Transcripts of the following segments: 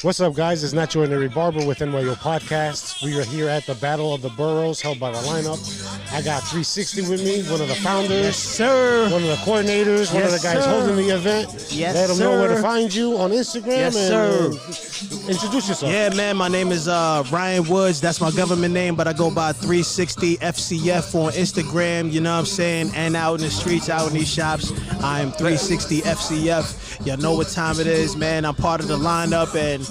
What's up, guys? It's Not Your Ordinary Barber with N.Y.O Podcasts. We are here at the Battle of the Boroughs held by the lineup. I got 360 with me, one of the founders. Yes, sir. One of the coordinators, one of the guys holding the event. Yes, Let them know where to sir. find you on Instagram. Yes, sir. Introduce yourself. Yeah, man, my name is Ryan Woods. That's my government name, but I go by 360 FCF on Instagram, you know what I'm saying? And out in the streets, out in these shops, I'm 360 FCF. Y'all know what time it is, man. I'm part of the lineup, and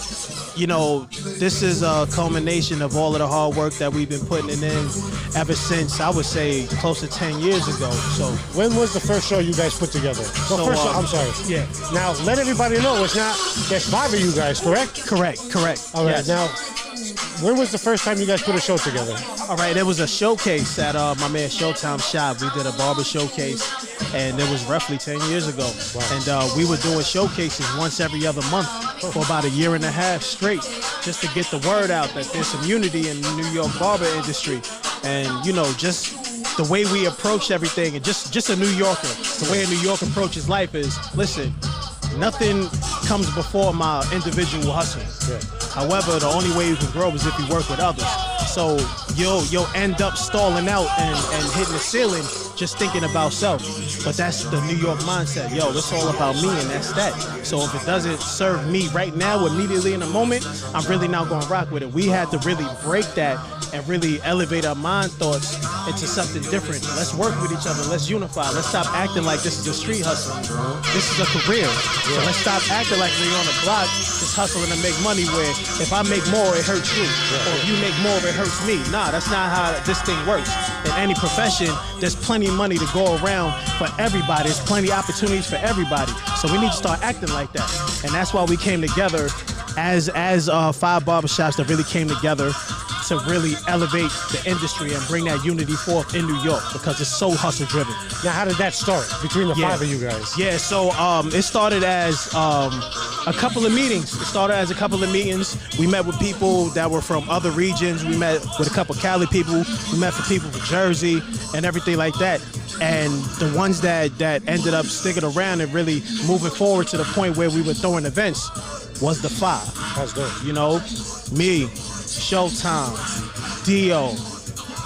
you know, this is a culmination of all of the hard work that we've been putting in ever since, I would say, close to 10 years ago. So when was the first show you guys put together? First show, I'm sorry. Yeah. Now, let everybody know, there's 5 of you guys, correct? Correct. All right, yes. Now, when was the first time you guys put a show together? All right, there was a showcase at my man Showtime shop. We did a barber showcase, and it was roughly 10 years ago. Wow. And we were doing showcases once every other month for about a year and a half straight, just to get the word out that there's some unity in the New York barber industry. And, you know, just the way we approach everything, and just a New Yorker, the way a New Yorker approaches life is, listen, nothing comes before my individual hustle. Yeah. However, the only way you can grow is if you work with others. So you'll end up stalling out and hitting the ceiling just thinking about self. But that's the New York mindset. Yo, it's all about me, and that's that. So if it doesn't serve me right now, immediately in a moment, I'm really not going to rock with it. We had to really break that and really elevate our mind thoughts into something different. Let's work with each other. Let's unify. Let's stop acting like this is a street hustle. This is a career. So let's stop acting like we're on the block just hustling to make money, where if I make more, it hurts you. Or if you make more, it hurts me. Nah, that's not how this thing works. In any profession, there's plenty of money to go around for everybody. There's plenty of opportunities for everybody. So we need to start acting like that. And that's why we came together as 5 barbershops that really came together to really elevate the industry and bring that unity forth in New York, because it's so hustle driven. Now, how did that start between the 5 of you guys? Yeah, so it started as a couple of meetings. We met with people that were from other regions. We met with a couple of Cali people. We met with people from Jersey and everything like that. And the ones that ended up sticking around and really moving forward to the point where we were throwing events was the 5. That's good. You know, me, Showtime, Dio,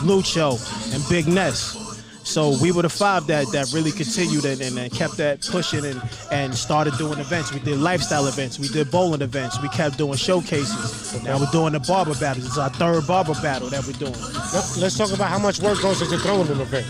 Lucho, and Big Ness. So we were the 5 that really continued and kept that pushing and started doing events. We did lifestyle events. We did bowling events. We kept doing showcases. Okay. Now we're doing the barber battles. It's our 3rd barber battle that we're doing. Let's talk about how much work goes into throwing an event.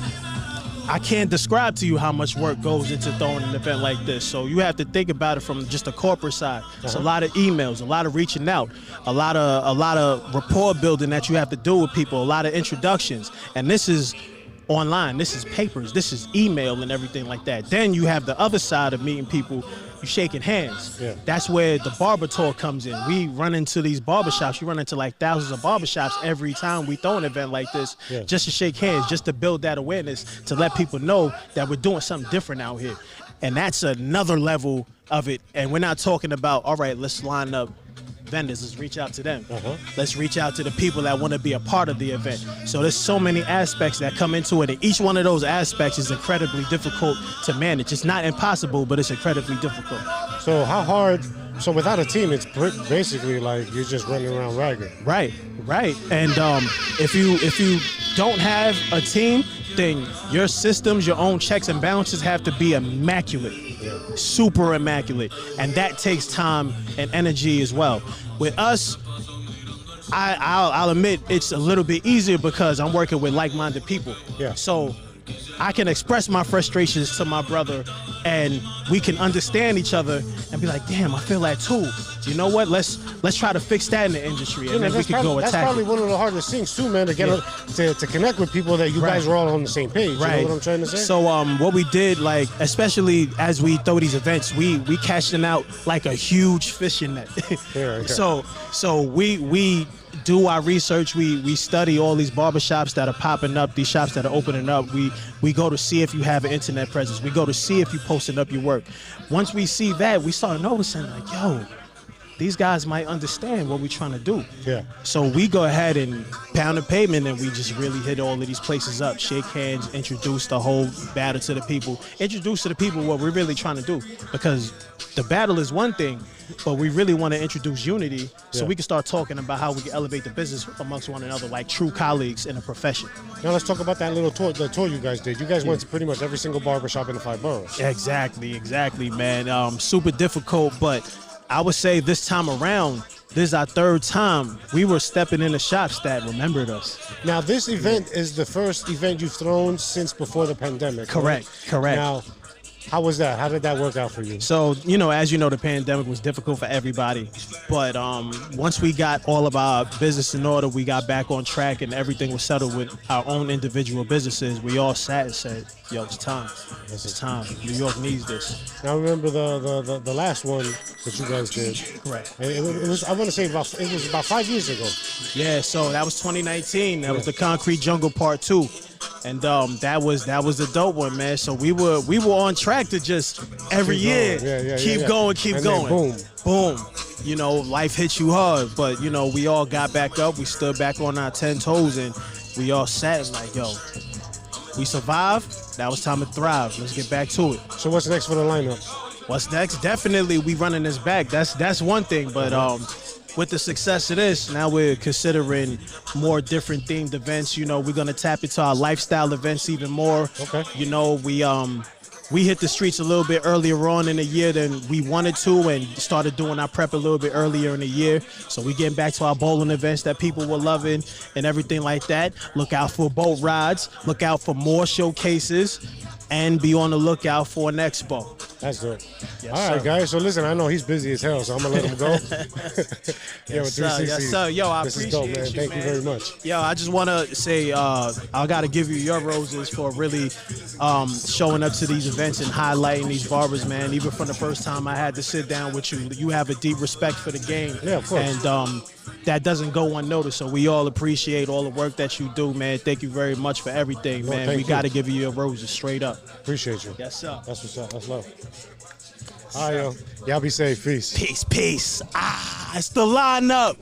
I can't describe to you how much work goes into throwing an event like this. So you have to think about it from just the corporate side. It's a lot of emails, a lot of reaching out, a lot of rapport building that you have to do with people, a lot of introductions. And this is online, this is papers, this is email and everything like that. Then you have the other side of meeting people. You shaking hands. Yeah. That's where the barber talk comes in. We run into these barbershops. You run into like thousands of barbershops every time we throw an event like this, just to shake hands, just to build that awareness, to let people know that we're doing something different out here. And that's another level of it. And we're not talking about, all right, let's line up vendors, let's reach out to them. Let's reach out to the people that want to be a part of the event. So there's so many aspects that come into it, and each one of those aspects is incredibly difficult to manage. It's not impossible, but it's incredibly difficult. So how hard? So without a team, it's basically like you're just running around ragged. Right. And if you don't have a team, then your systems, your own checks and balances have to be immaculate. Super immaculate, and that takes time and energy as well. With us, I'll admit it's a little bit easier because I'm working with like-minded people. Yeah. So I can express my frustrations to my brother, and we can understand each other and be like, damn, I feel that too. You know what? Let's try to fix that in the industry, and then we can go attack. That's probably one of the hardest things too, man, to get to connect with people that you guys are all on the same page. Right. You know what I'm trying to say? So what we did, like, especially as we throw these events, we casting out like a huge fishing net. Yeah. So we do our research. We study all these barbershops that are popping up, these shops that are opening up. We go to see if you have an internet presence. We go to see if you posting up your work. Once we see that, we start noticing, like, yo, these guys might understand what we're trying to do. Yeah. So we go ahead and pound the pavement, and we just really hit all of these places up, shake hands, introduce the whole battle to the people, introduce to the people what we're really trying to do. Because the battle is one thing, but we really want to introduce unity so we can start talking about how we can elevate the business amongst one another like true colleagues in a profession. Now let's talk about that little tour, the tour you guys did. You guys went to pretty much every single barbershop in the 5 boroughs. Exactly, man. Super difficult, but I would say this time around, this is our 3rd time. We were stepping in the shops that remembered us. Now, this event is the first event you've thrown since before the pandemic. Correct. Now, how was that? How did that work out for you? So, as you know, the pandemic was difficult for everybody. But once we got all of our business in order, we got back on track and everything was settled with our own individual businesses, we all sat and said, yo, it's time. It's time. New York needs this. Now, I remember the last one that you guys did. Correct. It was I want to say it was about 5 years ago. Yeah, so that was 2019. That was the Concrete Jungle Part 2. And that was a dope one, man. So we were on track to just every year keep going. Boom. Life hits you hard, but we all got back up. We stood back on our 10 toes, and we all sat and like, yo, we survived. Now it's time to thrive. Let's get back to it. So what's next for the lineup? What's next? Definitely, we running this back. That's one thing, but with the success of this, now we're considering more different themed events. We're gonna tap into our lifestyle events even more. Okay. We hit the streets a little bit earlier on in the year than we wanted to, and started doing our prep a little bit earlier in the year. So we getting back to our bowling events that people were loving and everything like that. Look out for boat rides. Look out for more showcases. And be on the lookout for an expo. That's dope. Yes, all right, sir. guys. So listen, I know he's busy as hell, so I'm gonna let him go. Yes, sir. Yo, I this appreciate is dope, man. you, Thank you very much. Yo, I just want to say I got to give you your roses for really showing up to these events and highlighting these barbers, man. Even from the first time I had to sit down with you, you have a deep respect for the game. Yeah, of course. And that doesn't go unnoticed. So we all appreciate all the work that you do, man. Thank you very much for everything, man. We got to give you your roses straight up. Appreciate you. Yes, sir. That's what's up. That's love. All right, yo. Y'all be safe. Peace. Peace. It's the lineup.